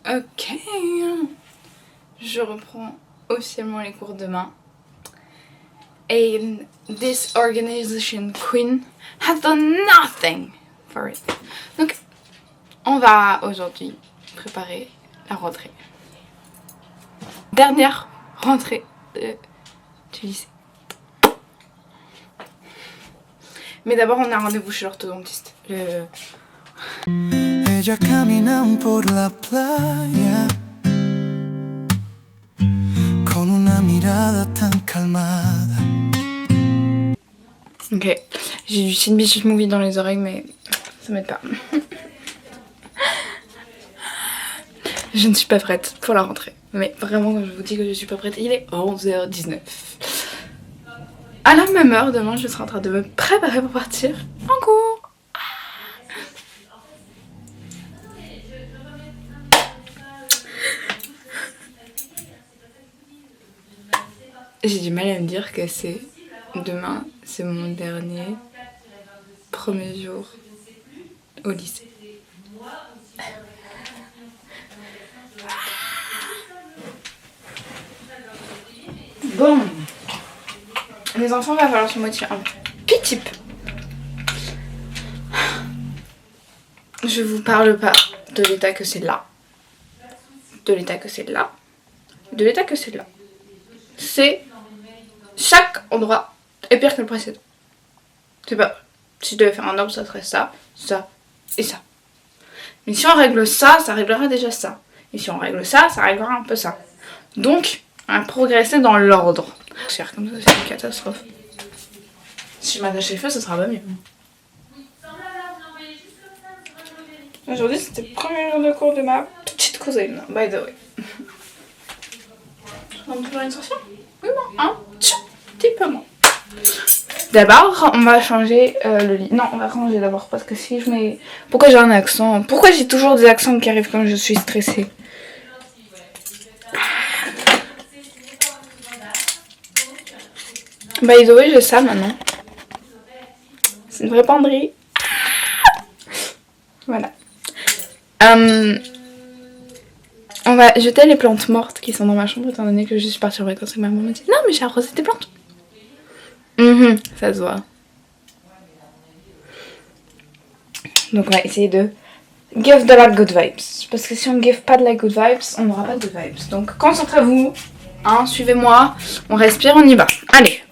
Ok, je reprends officiellement les cours demain. And this organization queen has done nothing for it. Donc, on va aujourd'hui préparer la rentrée. Dernière rentrée du lycée. Mais d'abord, on a rendez-vous chez l'orthodontiste. Ella caminan por la playa con una mirada tan calmada. Ok, j'ai du Sin Beach Movie dans les oreilles, mais ça m'aide pas. Je ne suis pas prête pour la rentrée. Mais vraiment, je vous dis que je suis pas prête. Il est 11h19. À la même heure, demain, je serai en train de me préparer pour partir en cours. J'ai du mal à me dire que demain, c'est mon premier jour au lycée. Bon, les enfants, va falloir se motiver un petit peu. Je vous parle pas de l'état que c'est là, de l'état que c'est là, de l'état que c'est là. C'est chaque endroit est pire que le précédent. C'est pas. Si je devais faire un ordre, ça serait ça, ça et ça. Mais si on règle ça, ça réglera déjà ça. Et si on règle ça, ça réglera un peu ça. Donc, on va progresser dans l'ordre. C'est comme ça, c'est une catastrophe. Si je m'attache les cheveux, ça sera pas mieux. Aujourd'hui, c'était le premier jour de cours de ma petite cousine, by the way. Je donne toujours une sensation? Oui, bon, un petit peu moins. D'abord, on va changer le lit. Non, on va ranger d'abord parce que si je mets... Pourquoi j'ai un accent? Pourquoi j'ai toujours des accents qui arrivent quand je suis stressée? By the way, j'ai ça maintenant. C'est une vraie penderie. Voilà. On va jeter les plantes mortes qui sont dans ma chambre étant donné que je suis partie en vacances et ma maman m'a dit non mais j'ai arrosé tes plantes. Ça se voit. Donc on va essayer de give de la good vibes. Parce que si on ne give pas de la good vibes, on n'aura pas de good vibes. Donc concentrez-vous, hein, suivez-moi, on respire, on y va. Allez.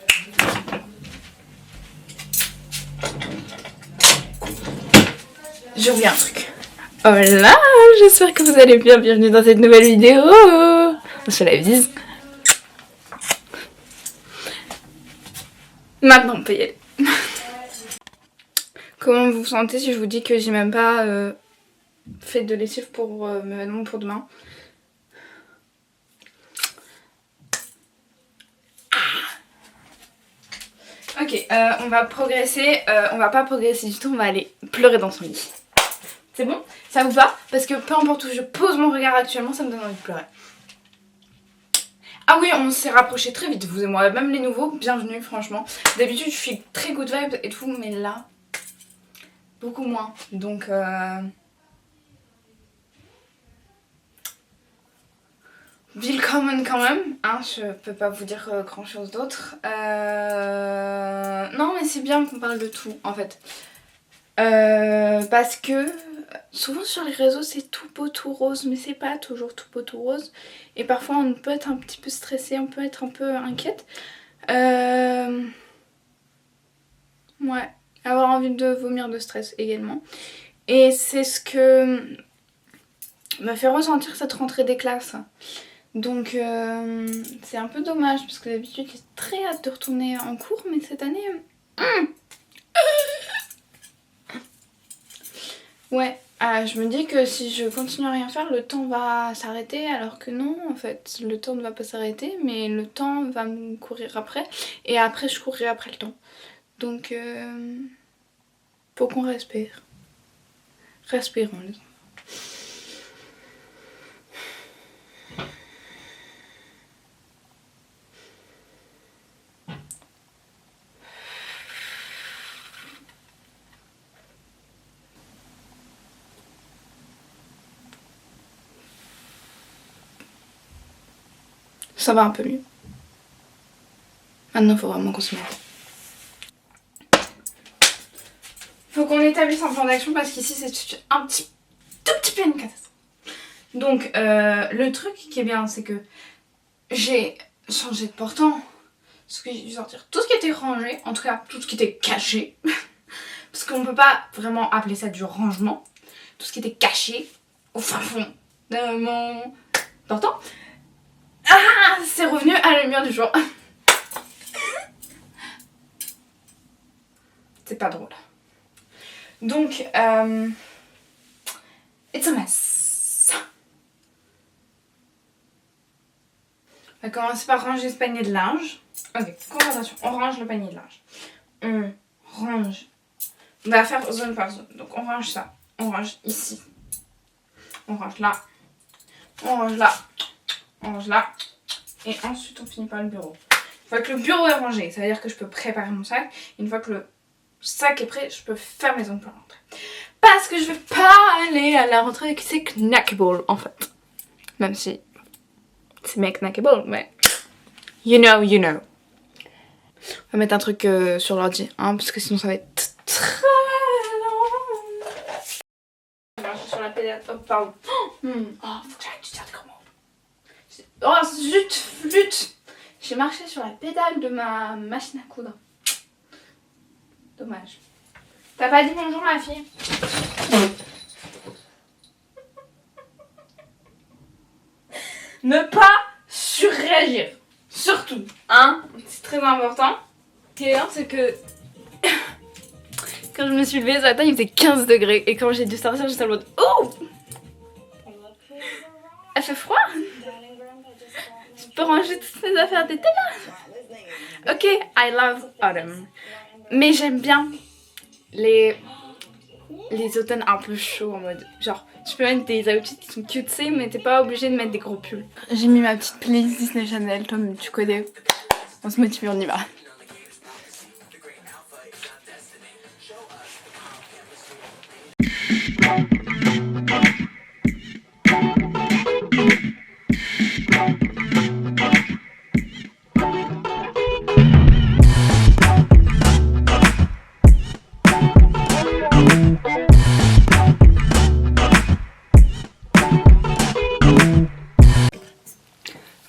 J'ai oublié un truc. Oh là, j'espère que vous allez bien. Bienvenue dans cette nouvelle vidéo. On se la vise. Maintenant, on peut y aller. Comment vous vous sentez si je vous dis que j'ai même pas fait de lessive pour mes vêtements pour demain? Ok, on va progresser. On va pas progresser du tout, on va aller pleurer dans son lit. C'est bon? Ça vous va? Parce que peu importe où je pose mon regard actuellement, ça me donne envie de pleurer. Ah oui, on s'est rapprochés très vite, vous et moi. Même les nouveaux, bienvenue, franchement. D'habitude, je suis très good vibe et tout, mais là, beaucoup moins. Donc, willkommen quand même. Hein, je peux pas vous dire grand chose d'autre. Non, mais c'est bien qu'on parle de tout, en fait. Parce que souvent sur les réseaux c'est tout beau tout rose, mais c'est pas toujours tout beau tout rose et parfois on peut être un petit peu stressé, on peut être un peu inquiète, ouais, avoir envie de vomir de stress également, et c'est ce que me fait ressentir cette rentrée des classes. Donc c'est un peu dommage parce que d'habitude j'ai très hâte de retourner en cours, mais cette année ouais, je me dis que si je continue à rien faire, le temps va s'arrêter, alors que non, en fait, le temps ne va pas s'arrêter, mais le temps va me courir après, et après je courrai après le temps. Donc, faut qu'on respire. Respirons les enfants. Ça va un peu mieux. Maintenant, il faut vraiment qu'on se mette. Faut qu'on établisse un plan d'action parce qu'ici, c'est tout petit peu une catastrophe. Donc, le truc qui est bien, c'est que j'ai changé de portant. Parce que j'ai dû sortir tout ce qui était rangé, en tout cas tout ce qui était caché. Parce qu'on peut pas vraiment appeler ça du rangement. Tout ce qui était caché au fin fond de mon portant. Ah, c'est revenu à la lumière du jour. C'est pas drôle. Donc, it's a mess. On va commencer par ranger ce panier de linge. Ok, concentration. On range le panier de linge. On range. On va faire zone par zone. Donc on range ça. On range ici. On range là. On range là. On range là. Et ensuite on finit par le bureau. Une fois que le bureau est rangé, ça veut dire que je peux préparer mon sac. Une fois que le sac est prêt, je peux faire mes ongles pour la rentrée. Parce que je vais pas aller à la rentrée avec ces knackable en fait. Même si c'est mes knackable, mais you know, you know. On va mettre un truc sur l'ordi, hein, parce que sinon ça va être très long. Je vais marcher sur la pédale. Oh, pardon. Oh, faut que j'arrête de dire des gros mots. Oh, zut, flûte. J'ai marché sur la pédale de ma machine à coudre. Dommage. T'as pas dit bonjour, ma fille? Ne pas surréagir. Surtout, hein, c'est très important. Ce qui est bien, c'est que quand je me suis levée ce matin, il faisait 15 degrés. Et quand j'ai dû sortir, j'étais en mode oh, elle fait froid. Je peux ranger toutes mes affaires d'été là. Ok, I love autumn. Mais j'aime bien les automnes un peu chauds en mode genre tu peux mettre des outfits qui sont cutesy mais t'es pas obligé de mettre des gros pulls. J'ai mis ma petite playlist Disney Channel, toi tu connais. On se motive, on y va.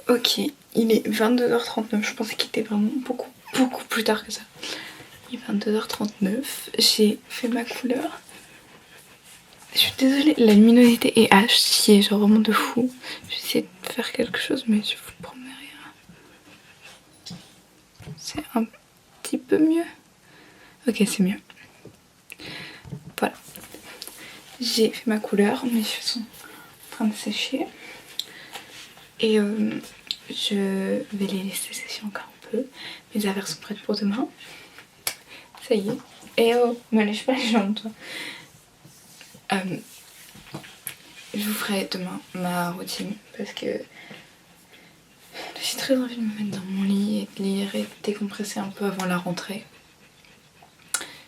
Ok, il est 22h39, je pensais qu'il était vraiment beaucoup plus tard que ça. Il est 22h39, j'ai fait ma couleur. Je suis désolée, la luminosité est HC, genre vraiment de fou. J'ai essayé de faire quelque chose mais je vous promets rien. C'est un petit peu mieux. Ok, c'est mieux. Voilà. J'ai fait ma couleur, mes cheveux sont en train de sécher. Et je vais les laisser sécher encore un peu. Mes affaires sont prêtes pour demain. Ça y est. Et oh, me lèche pas les jambes toi. Je vous ferai demain ma routine parce que j'ai très envie de me mettre dans mon lit et de lire et de décompresser un peu avant la rentrée.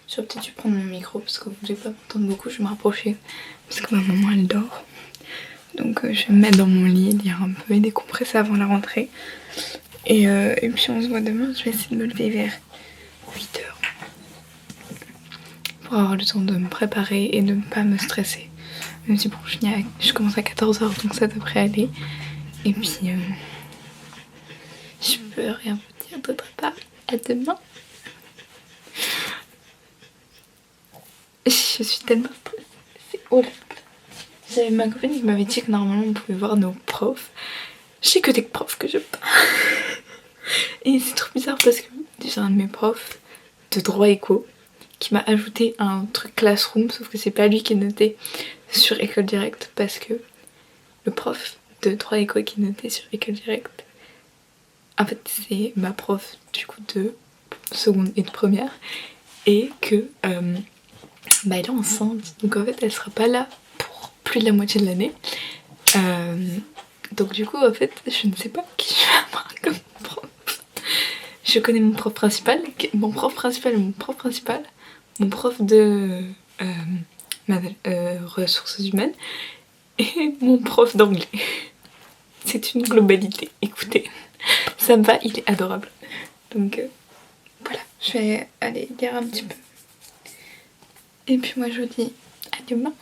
J'aurais peut-être dû prendre mon micro parce que vous ne devez pas m'entendre beaucoup, je vais me rapprocher parce que ma maman elle dort. Donc je vais me mettre dans mon lit, lire un peu et décompresser avant la rentrée. Et puis on se voit demain, je vais essayer de me lever vers 8h. Pour avoir le temps de me préparer et de ne pas me stresser. Même si bon, je commence à 14h donc ça devrait aller. Et puis je peux rien vous dire d'autre part. À demain. Je suis tellement stressée. C'est horrible. J'avais ma copine qui m'avait dit que normalement on pouvait voir nos profs. Je sais que des profs que je parle. Et c'est trop bizarre parce que j'ai un de mes profs de droit éco qui m'a ajouté un truc Classroom, sauf que c'est pas lui qui est noté sur École Directe parce que le prof de droit éco qui est noté sur École Directe, en fait c'est ma prof du coup de seconde et de première et que bah elle est enceinte donc en fait elle sera pas là pour plus de la moitié de l'année. Donc du coup en fait je ne sais pas qui je vais avoir comme prof. Je connais mon prof principal, mon prof de ressources humaines et mon prof d'anglais. C'est une globalité, écoutez. ça me va, il est adorable. Donc voilà, je vais aller lire un petit peu. Et puis moi je vous dis à demain.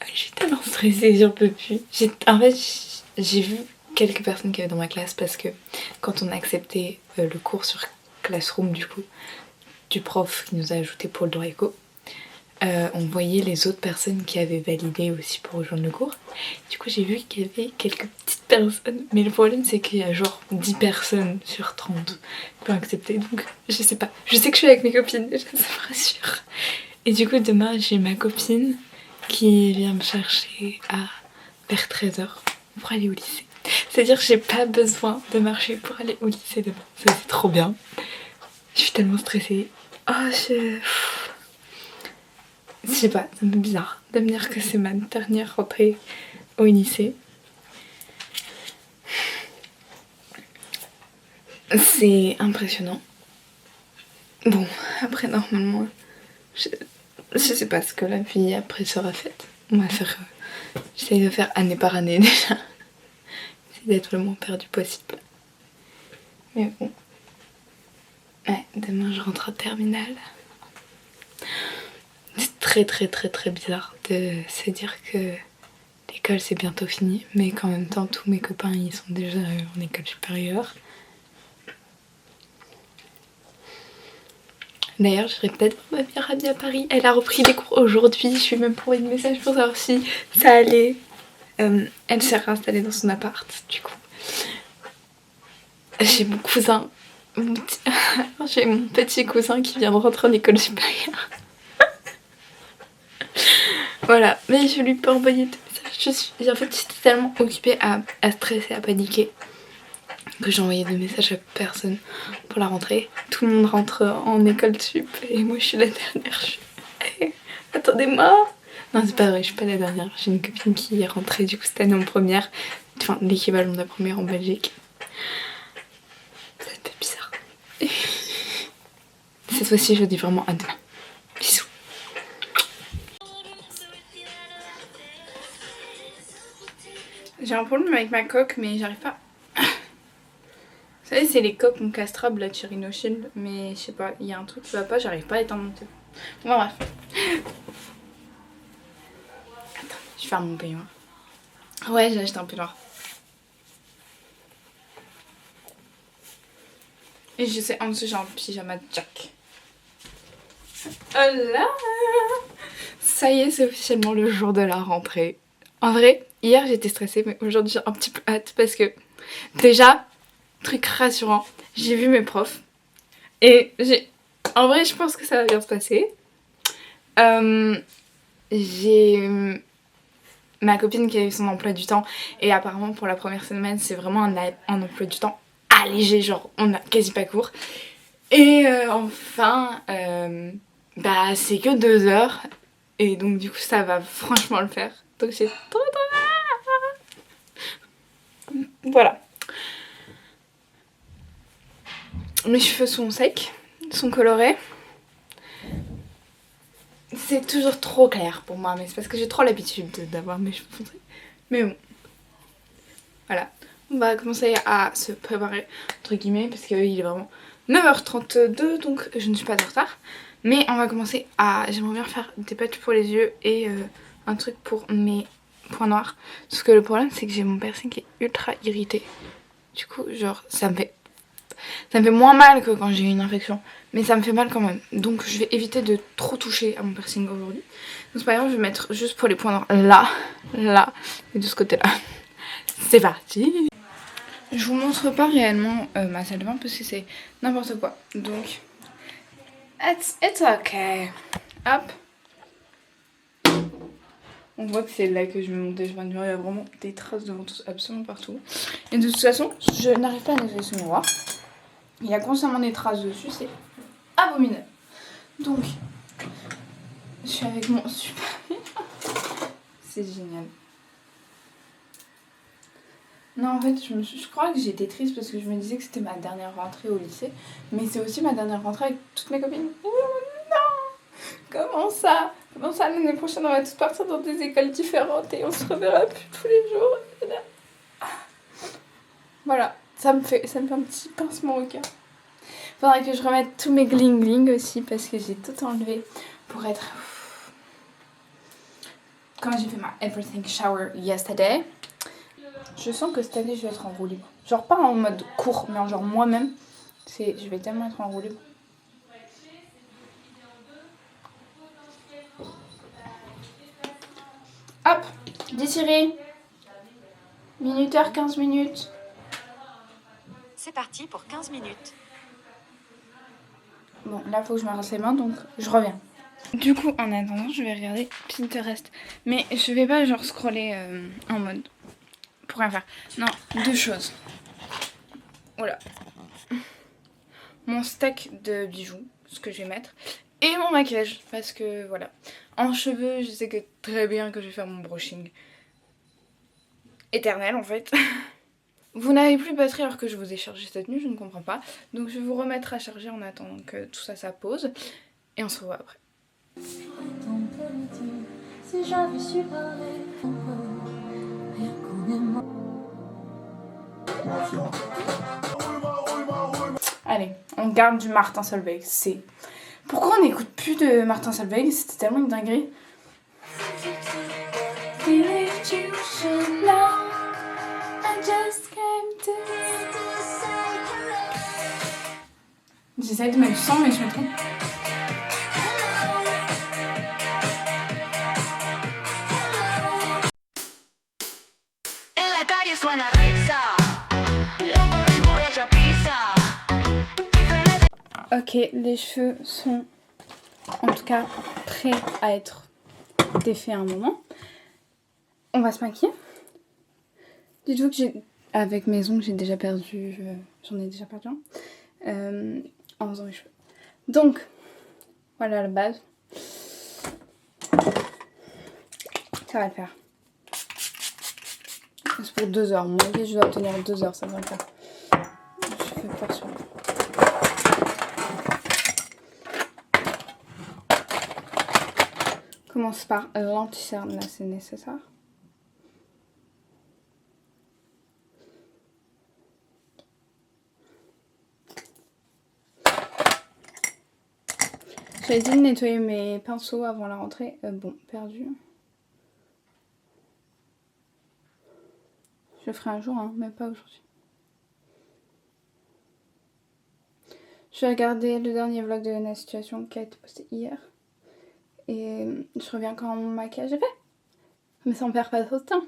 Je suis tellement stressée, j'en peux plus. En fait, j'ai vu quelques personnes qui avaient dans ma classe parce que quand on a accepté le cours sur Classroom du coup, du prof qui nous a ajouté pour le droit éco, on voyait les autres personnes qui avaient validé aussi pour rejoindre le cours. Du coup j'ai vu qu'il y avait quelques petites personnes, mais le problème c'est qu'il y a genre 10 personnes sur 30 qui ont accepté, donc je sais pas. Je sais que je suis avec mes copines déjà, ça me rassure. Et du coup demain j'ai ma copine qui vient me chercher vers 13h pour aller au lycée. C'est-à-dire que j'ai pas besoin de marcher pour aller au lycée demain. Ça c'est trop bien. Je suis tellement stressée. Oh je sais pas, c'est un peu bizarre de me dire que c'est ma dernière rentrée au lycée. C'est impressionnant. Bon, après normalement, je sais pas ce que la vie après sera faite. On va faire... j'essaye de faire année par année déjà. J'essaie d'être le moins perdu possible. Mais bon. Ouais, demain je rentre en terminale. C'est très bizarre de se dire que l'école c'est bientôt fini, mais qu'en même temps tous mes copains ils sont déjà en école supérieure. D'ailleurs j'irai peut-être voir ma meilleure amie à Paris, elle a repris des cours aujourd'hui, je lui ai même envoyé un message pour savoir si ça allait. Elle s'est réinstallée dans son appart du coup. J'ai mon cousin, j'ai mon petit cousin qui vient de rentrer en école supérieure. Voilà, mais je lui peux envoyer des messages. En fait, j'étais tellement occupée à stresser, à paniquer que j'ai envoyé des messages à personne pour la rentrée. Tout le monde rentre en école sup et moi je suis la dernière. Attendez-moi. Non, c'est pas vrai, je suis pas la dernière. J'ai une copine qui est rentrée du coup cette année en première. Enfin, l'équivalent de la première en Belgique. C'est un peu bizarre. Cette fois-ci, je dis vraiment à demain. Bisous. J'ai un problème avec ma coque, mais j'arrive pas. Vous savez, c'est les coques mon castrable, la Cherry Shield, mais je sais pas, il y a un truc qui va pas, j'arrive pas à éteindre mon téléphone. Bon, bref. Attends, je vais faire mon peignoir. Ouais, j'ai acheté un peignoir. Et je sais, en dessous, j'ai un pyjama de Jack. Oh là! Ça y est, c'est officiellement le jour de la rentrée. En vrai, hier j'étais stressée, mais aujourd'hui j'ai un petit peu hâte parce que déjà, truc rassurant, j'ai vu mes profs et en vrai je pense que ça va bien se passer. J'ai ma copine qui a eu son emploi du temps et apparemment pour la première semaine c'est vraiment un emploi du temps allégé, genre on a quasi pas cours. Et enfin, bah c'est que 2 heures et donc du coup ça va franchement le faire. Donc j'ai trop hâte. Voilà. Mes cheveux sont secs, sont colorés. C'est toujours trop clair pour moi, mais c'est parce que j'ai trop l'habitude d'avoir mes cheveux foncés. Mais bon, voilà. On va commencer à se préparer, entre guillemets, parce qu'il est vraiment 9h32, donc je ne suis pas en retard. Mais on va commencer à... J'aimerais bien faire des patchs pour les yeux et un truc pour mes points noirs. Sauf que le problème, c'est que j'ai mon piercing qui est ultra irrité. Du coup, genre, ça me fait moins mal que quand j'ai eu une infection, mais ça me fait mal quand même. Donc je vais éviter de trop toucher à mon piercing aujourd'hui. Donc c'est pas grave, je vais mettre juste pour les points noirs là et de ce côté là. C'est parti. Je vous montre pas réellement ma salle de bain parce que c'est n'importe quoi. Donc it's okay. Hop. On voit que c'est là que je vais monter. Il y a vraiment des traces de ventouse absolument partout. Et de toute façon, je n'arrive pas à nettoyer ce miroir. Il y a constamment des traces dessus, c'est abominable. Donc, je suis avec mon super miroir. C'est génial. Non, en fait, je crois que j'étais triste parce que je me disais que c'était ma dernière rentrée au lycée. Mais c'est aussi ma dernière rentrée avec toutes mes copines. Oh non! Comment ça? Comment ça, l'année prochaine, on va tous partir dans des écoles différentes et on se reverra plus tous les jours. Voilà, Ça me fait un petit pincement au cœur. Faudrait que je remette tous mes gling gling aussi parce que j'ai tout enlevé pour être... Quand j'ai fait ma everything shower yesterday, je sens que cette année je vais être en roue libre. Genre pas en mode court, mais en genre moi-même, je vais tellement être en roue libre. Hop, détiré. Minuteur, 15 minutes. C'est parti pour 15 minutes. Bon, là, il faut que je me rince les mains, donc je reviens. Du coup, en attendant, je vais regarder Pinterest. Mais je vais pas genre scroller en mode pour rien faire. Non, deux choses. Voilà. Mon stack de bijoux, ce que je vais mettre. Et mon maquillage, parce que voilà. En cheveux, je sais que très bien que je vais faire mon brushing éternel en fait. Vous n'avez plus de batterie alors que je vous ai chargé cette nuit, je ne comprends pas. Donc je vais vous remettre à charger en attendant que tout ça pose. Et on se revoit après. Si j'avais su parler, rien qu'on aime. Allez, on garde du Martin Solveig. C'est... Pourquoi on n'écoute plus de Martin Solveig? C'était tellement une dinguerie. J'essaie de mettre du sang mais je me trompe. Ok, les cheveux sont en tout cas prêts à être défaits à un moment. On va se maquiller. Dites-vous que avec mes ongles, j'en ai déjà perdu un en faisant mes cheveux. Donc, voilà la base. Ça va le faire. C'est pour 2 heures. Moi, je dois tenir 2 heures, ça va le faire. Je fais peur sur moi. Commence par l'anti-cerne, là c'est nécessaire. J'avais dit de nettoyer mes pinceaux avant la rentrée. Bon, perdu. Je le ferai un jour, hein, mais pas aujourd'hui. Je vais regarder le dernier vlog de la situation qui a été posté hier. Et je reviens quand mon maquillage est fait. Mais ça en perd pas trop de temps.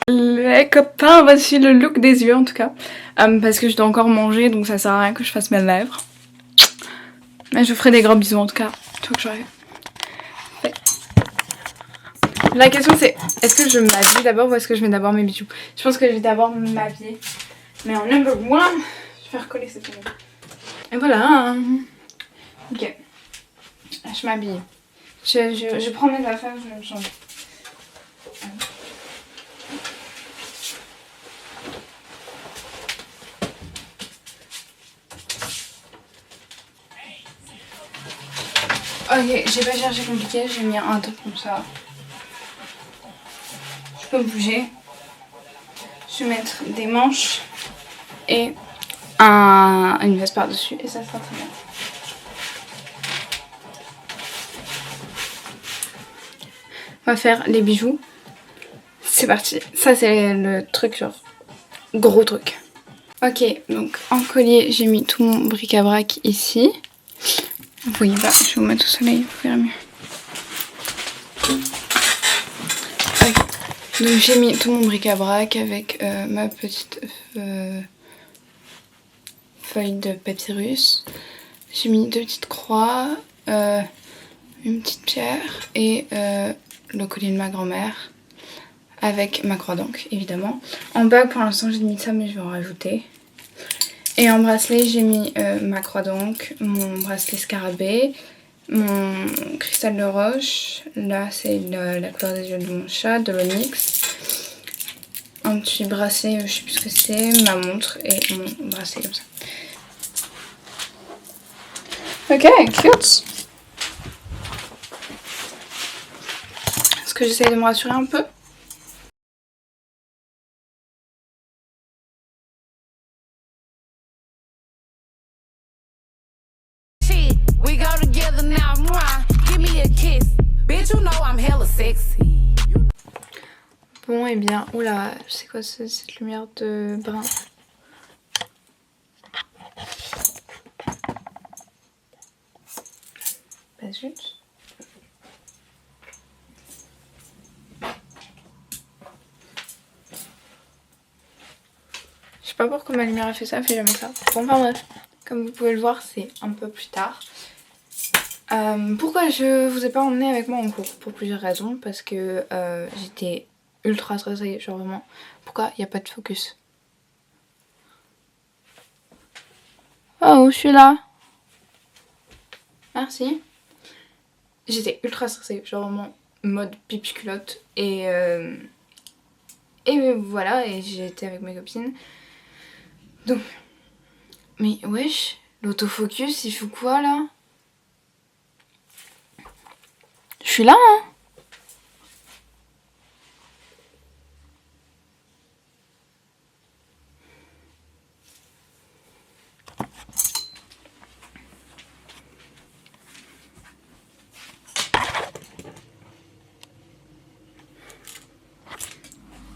Les copains, voici le look des yeux en tout cas. Parce que je dois encore manger, donc ça sert à rien que je fasse mes lèvres. Mais je vous ferai des gros bisous en tout cas. Tout que j'aurai fait. La question c'est, est-ce que je m'habille d'abord ou est-ce que je mets d'abord mes bijoux? Je pense que je vais d'abord m'habiller. Mais en number one, je vais recoller cette année. Et voilà. Ok. Je m'habille. Je prends mes affaires, je vais me changer. Ok, j'ai pas cherché compliqué, j'ai mis un top comme ça. Je peux bouger. Je vais mettre des manches et une veste par-dessus et ça sera très bien. On va faire les bijoux. C'est parti. Ça c'est le truc genre gros truc. Ok, donc en collier j'ai mis tout mon bric-à-brac ici. Vous voyez pas, je vais vous mettre au soleil, vous verrez mieux. Okay. Donc j'ai mis tout mon bric-à-brac avec ma petite feuille de papyrus. J'ai mis 2 petites croix, une petite pierre et le collier de ma grand-mère avec ma croix d'encre évidemment. En bas pour l'instant j'ai mis ça mais je vais en rajouter. Et en bracelet j'ai mis ma croix d'encre, mon bracelet scarabée, mon cristal de roche, là c'est la couleur des yeux de mon chat, de l'onyx. Un petit bracelet, je sais plus ce que c'est, ma montre et mon bracelet comme ça. Ok, cute. Est-ce que j'essaie de me rassurer un peu? now, mwah, give me a kiss. Bitch, you know I'm hella sexy. Bon, et bien, oula, c'est quoi cette lumière de brun? Bah zut. Je sais pas pourquoi ma lumière a fait ça, elle fait jamais ça. Bon, enfin bref, comme vous pouvez le voir, c'est un peu plus tard. Pourquoi je vous ai pas emmené avec moi en cours? Pour plusieurs raisons. Parce que j'étais ultra stressée, genre vraiment. Pourquoi il n'y a pas de focus? Oh, je suis là. Merci. J'étais ultra stressée, genre vraiment mode pipi culotte. Et voilà, et j'étais avec mes copines. Donc, mais wesh, l'autofocus, il faut quoi là? Je suis là, hein?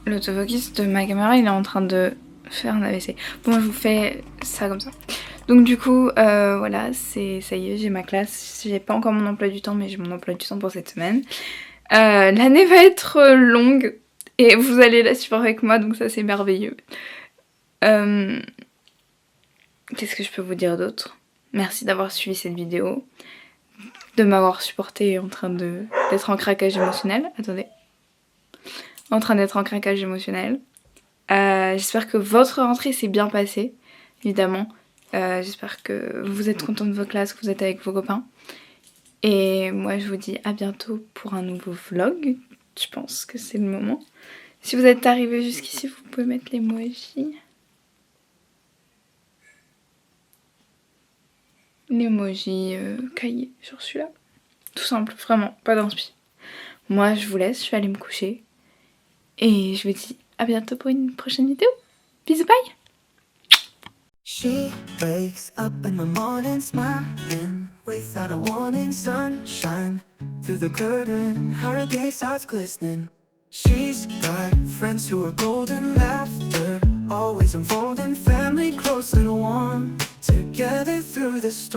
L'autofocus de ma caméra, il est en train de faire un AVC. Bon, je vous fais ça comme ça. Donc du coup, voilà, ça y est, j'ai ma classe. J'ai pas encore mon emploi du temps, mais j'ai mon emploi du temps pour cette semaine. L'année va être longue et vous allez la suivre avec moi, donc ça c'est merveilleux. Qu'est-ce que je peux vous dire d'autre? Merci d'avoir suivi cette vidéo, de m'avoir supporté en train d'être en craquage émotionnel. Attendez. En train d'être en craquage émotionnel. J'espère que votre rentrée s'est bien passée, évidemment. J'espère que vous êtes contents de vos classes, que vous êtes avec vos copains. Et moi je vous dis à bientôt pour un nouveau vlog. Je pense que c'est le moment. Si vous êtes arrivé jusqu'ici, vous pouvez mettre l'emoji. L'emoji cahier sur celui-là. Tout simple, vraiment, pas d'inspi. Moi je vous laisse, je vais aller me coucher. Et je vous dis à bientôt pour une prochaine vidéo. Bisous, bye! She wakes up in the morning smiling without a warning, sunshine through the curtain, her gaze starts glistening. She's got friends who are golden, laughter always unfolding, family close and warm, together through the storm.